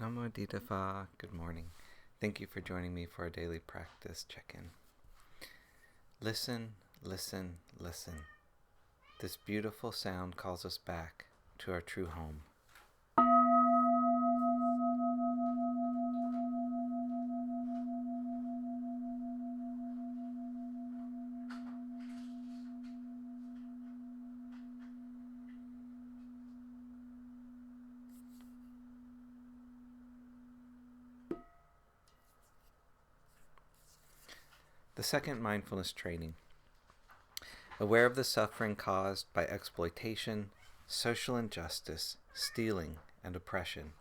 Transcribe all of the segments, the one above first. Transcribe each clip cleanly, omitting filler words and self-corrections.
Namo Phat. Good morning. Thank you for joining me for a daily practice check-in. Listen, listen, listen. This beautiful sound calls us back to our true home. The second mindfulness training. Aware of the suffering caused by exploitation, social injustice, stealing, and oppression,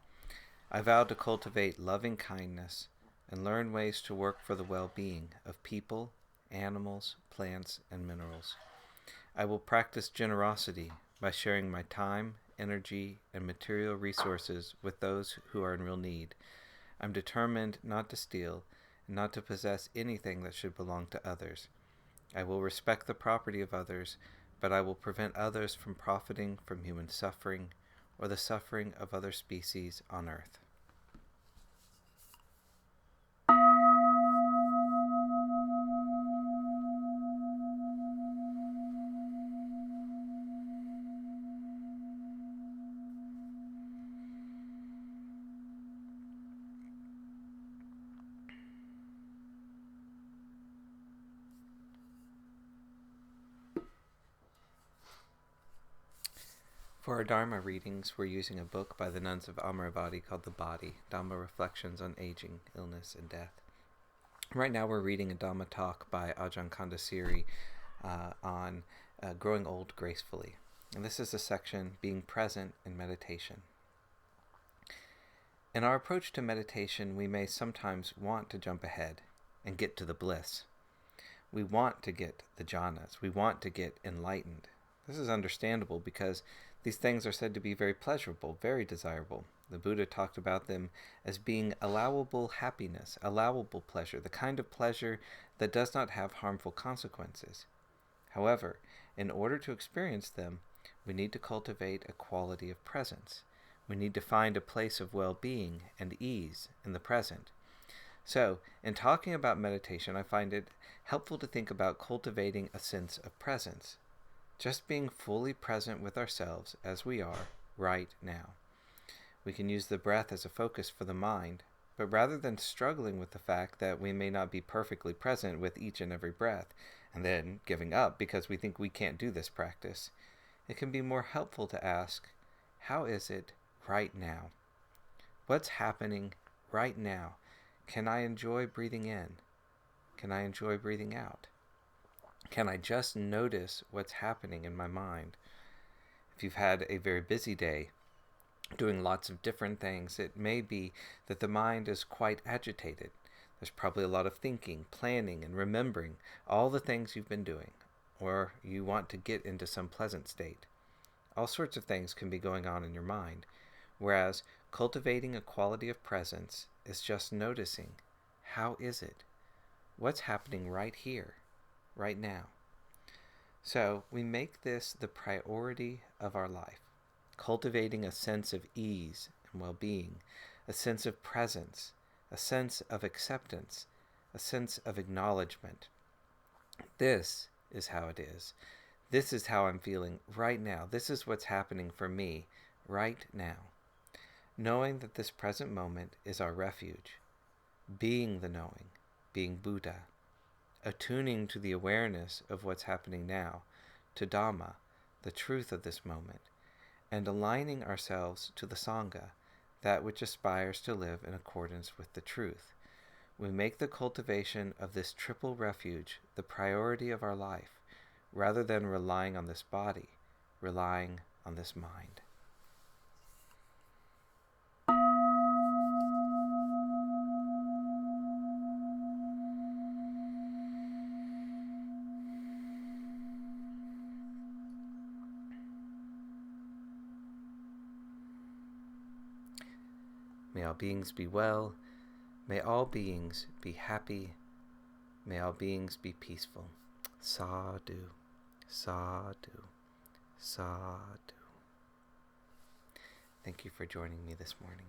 I vow to cultivate loving kindness and learn ways to work for the well-being of people, animals, plants, and minerals. I will practice generosity by sharing my time, energy, and material resources with those who are in real need. I'm determined not to steal, not to possess anything that should belong to others. I will respect the property of others, but I will prevent others from profiting from human suffering or the suffering of other species on earth. For our Dharma readings, we're using a book by the nuns of Amaravati called The Body, Dhamma Reflections on Aging, Illness, and Death. Right now we're reading a Dhamma talk by Ajahn Candasiri on growing old gracefully. And this is the section, Being Present in Meditation. In our approach to meditation, we may sometimes want to jump ahead and get to the bliss. We want to get the jhanas. We want to get enlightened. This is understandable because these things are said to be very pleasurable, very desirable. The Buddha talked about them as being allowable happiness, allowable pleasure, the kind of pleasure that does not have harmful consequences. However, in order to experience them, we need to cultivate a quality of presence. We need to find a place of well-being and ease in the present. So, in talking about meditation, I find it helpful to think about cultivating a sense of presence. Just being fully present with ourselves as we are right now. We can use the breath as a focus for the mind, but rather than struggling with the fact that we may not be perfectly present with each and every breath, and then giving up because we think we can't do this practice, it can be more helpful to ask, how is it right now? What's happening right now? Can I enjoy breathing in? Can I enjoy breathing out? Can I just notice what's happening in my mind? If you've had a very busy day, doing lots of different things, it may be that the mind is quite agitated. There's probably a lot of thinking, planning, and remembering all the things you've been doing, or you want to get into some pleasant state. All sorts of things can be going on in your mind, whereas cultivating a quality of presence is just noticing, how is it? What's happening right here? Right now. So we make this the priority of our life, cultivating a sense of ease and well-being, a sense of presence, a sense of acceptance, a sense of acknowledgement. This is how it is. This is how I'm feeling right now. This is what's happening for me right now. Knowing that this present moment is our refuge, being the knowing, being Buddha, attuning to the awareness of what's happening now, to Dhamma, the truth of this moment, and aligning ourselves to the Sangha, that which aspires to live in accordance with the truth. We make the cultivation of this triple refuge the priority of our life, rather than relying on this body, relying on this mind. May all beings be well. May all beings be happy. May all beings be peaceful. Sadhu, sadhu, sadhu. Thank you for joining me this morning.